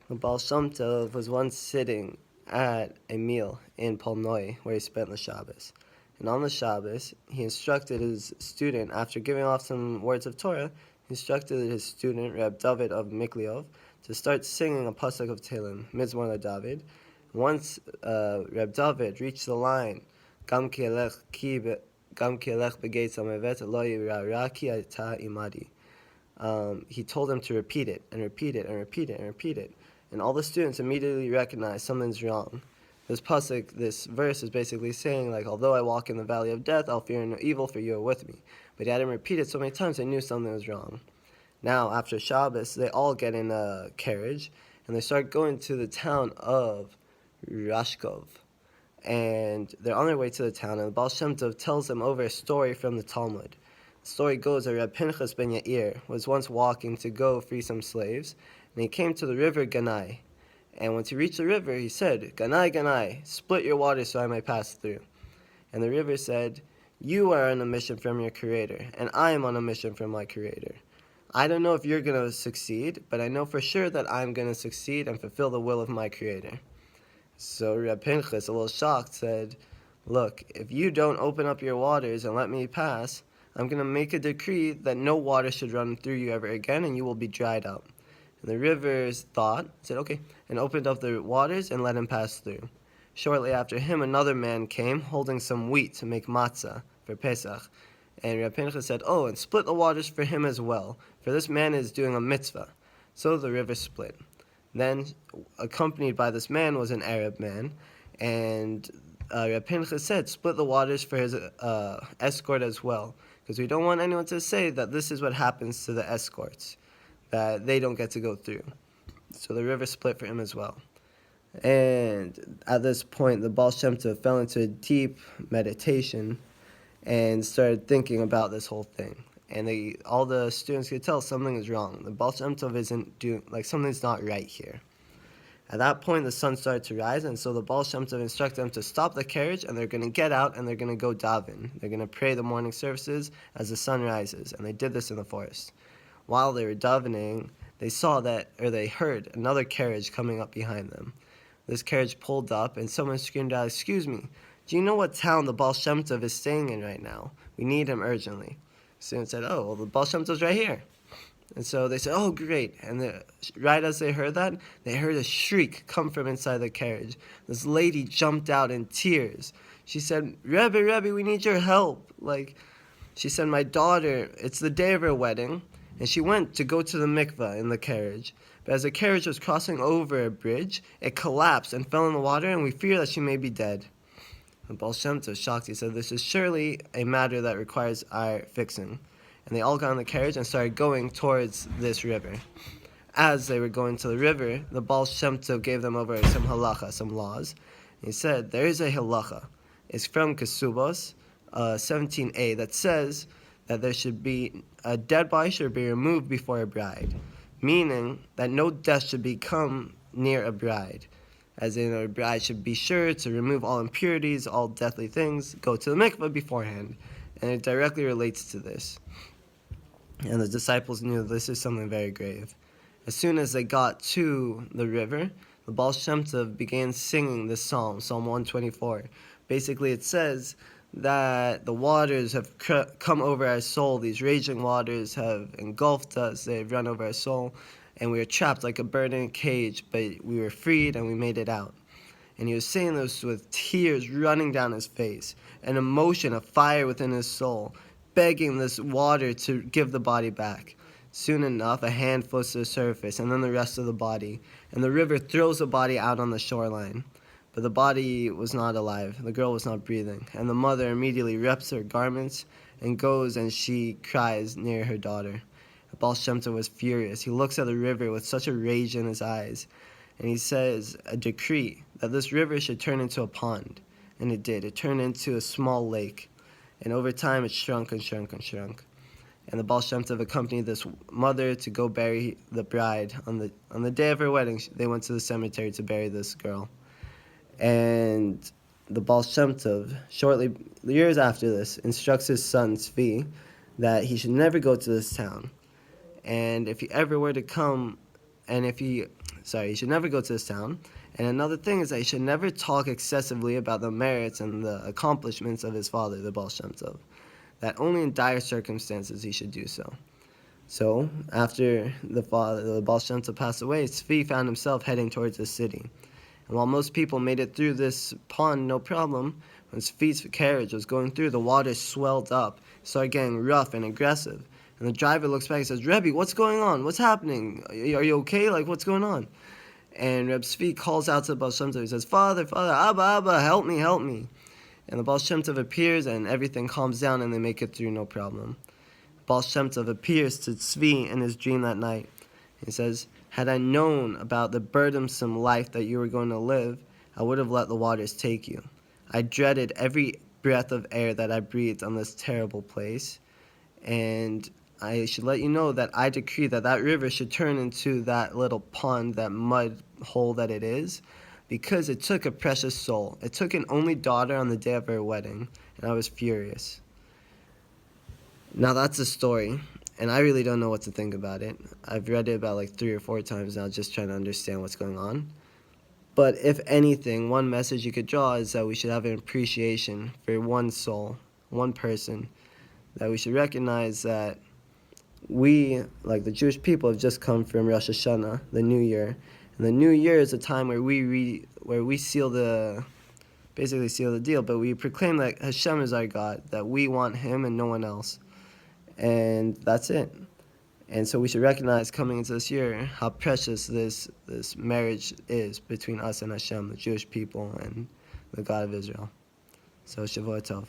The Baal Shem Tov was once sitting at a meal in Polnoi where he spent the Shabbos. And on the Shabbos, he instructed his student, after giving off some words of Torah, he instructed his student, Reb David of Mikliov, to start singing a pasuk of Tehillim, Mizmor David. Once Reb David reached the line, Gam ki elech begeitz hamevet lo yira'ra ki ata imadi. He told them to repeat it and repeat it and repeat it and repeat it. And all the students immediately recognized something's wrong. This verse is basically saying, like, although I walk in the valley of death, I'll fear no evil, for you are with me. But he had him repeat it so many times, they knew something was wrong. Now, after Shabbos, they all get in a carriage, and they start going to the town of Rashkov. And they're on their way to the town, and the Baal Shem Tov tells them over a story from the Talmud. The story goes that Reb Pinchas ben Yair was once walking to go free some slaves, and he came to the river Ganai. And once he reached the river, he said, Ganai, Ganai, split your water so I may pass through. And the river said, you are on a mission from your Creator, and I am on a mission from my Creator. I don't know if you're going to succeed, but I know for sure that I'm going to succeed and fulfill the will of my Creator. So Reb Pinchas, a little shocked, said, look, if you don't open up your waters and let me pass, I'm going to make a decree that no water should run through you ever again, and you will be dried up. And the rivers said, okay, and opened up the waters and let him pass through. Shortly after him, another man came, holding some wheat to make matzah for Pesach. And Reb Pinchas said, oh, and split the waters for him as well, for this man is doing a mitzvah. So the river split. Then, accompanied by this man was an Arab man, and Reb Pinchas said, split the waters for his escort as well, because we don't want anyone to say that this is what happens to the escorts, that they don't get to go through. So the river split for him as well. And at this point, the Baal Shem Tov fell into a deep meditation and started thinking about this whole thing. And all the students could tell something is wrong. The Baal Shem Tov something's not right here. At that point, the sun started to rise, and so the Baal Shem Tov instructed them to stop the carriage, and they're going to get out, and they're going to go daven. They're going to pray the morning services as the sun rises, and they did this in the forest. While they were davening, they heard another carriage coming up behind them. This carriage pulled up, and someone screamed out, excuse me, do you know what town the Baal Shem Tov is staying in right now? We need him urgently. The student said, oh, well, the Baal Shem Tov's right here. And so they said, oh, great. And right as they heard that, they heard a shriek come from inside the carriage. This lady jumped out in tears. She said, Rebbe, we need your help. She said, my daughter, it's the day of her wedding, and she went to go to the mikveh in the carriage. But as the carriage was crossing over a bridge, it collapsed and fell in the water, and we fear that she may be dead. The Baal Shem Tov, shocked, he said, this is surely a matter that requires our fixing. And they all got in the carriage and started going towards this river. As they were going to the river, the Baal Shem Tov gave them over some halacha, some laws. He said, there is a halacha. It's from Kesubos, 17a, that says that a dead body should be removed before a bride, meaning that no death should become near a bride. As in, a bride should be sure to remove all impurities, all deathly things, go to the mikveh beforehand. And it directly relates to this. And the disciples knew this is something very grave. As soon as they got to the river, the Baal Shem Tov began singing this psalm, Psalm 124. Basically, it says that the waters have come over our soul. These raging waters have engulfed us. They've run over our soul. And we were trapped like a bird in a cage, but we were freed and we made it out. And he was saying this with tears running down his face, an emotion, a fire within his soul, begging this water to give the body back. Soon enough, a hand floats to the surface, and then the rest of the body, and the river throws the body out on the shoreline. But the body was not alive, the girl was not breathing, and the mother immediately rips her garments and goes and she cries near her daughter. Baal Shem Tov was furious. He looks at the river with such a rage in his eyes, and he says a decree that this river should turn into a pond. And it did. It turned into a small lake. And over time, it shrunk and shrunk and shrunk. And the Baal Shem Tov accompanied this mother to go bury the bride. On the day of her wedding, they went to the cemetery to bury this girl. And the Baal Shem Tov, shortly, years after this, instructs his son, Tzvi, that he should never go to this town. And if he ever were to come, and if he Sorry, you should never go to this town. And another thing is that he should never talk excessively about the merits and the accomplishments of his father, the Baal Shem Tov. That only in dire circumstances he should do so. So, after the Baal Shem Tov passed away, Tzvi found himself heading towards the city. And while most people made it through this pond no problem, when Tzvi's carriage was going through, the water swelled up, started getting rough and aggressive. And the driver looks back and says, Rebbe, what's going on? What's happening? Are you okay? Like, what's going on? And Reb Tzvi calls out to the Baal Shem Tov. He says, Father, Abba, help me. And the Baal Shem Tov appears, and everything calms down, and they make it through no problem. Baal Shem Tov appears to Tzvi in his dream that night. He says, had I known about the burdensome life that you were going to live, I would have let the waters take you. I dreaded every breath of air that I breathed on this terrible place. And I should let you know that I decree that that river should turn into that little pond, that mud hole that it is, because it took a precious soul. It took an only daughter on the day of her wedding, and I was furious. Now that's the story, and I really don't know what to think about it. I've read it about like 3 or 4 times now, just trying to understand what's going on. But if anything, one message you could draw is that we should have an appreciation for one soul, one person, that we should recognize that we, like the Jewish people, have just come from Rosh Hashanah, the New Year, and the New Year is a time where we seal the deal, but we proclaim that Hashem is our God, that we want Him and no one else. And that's it. And so we should recognize coming into this year how precious this marriage is between us and Hashem, the Jewish people, and the God of Israel. So Shavua Tov.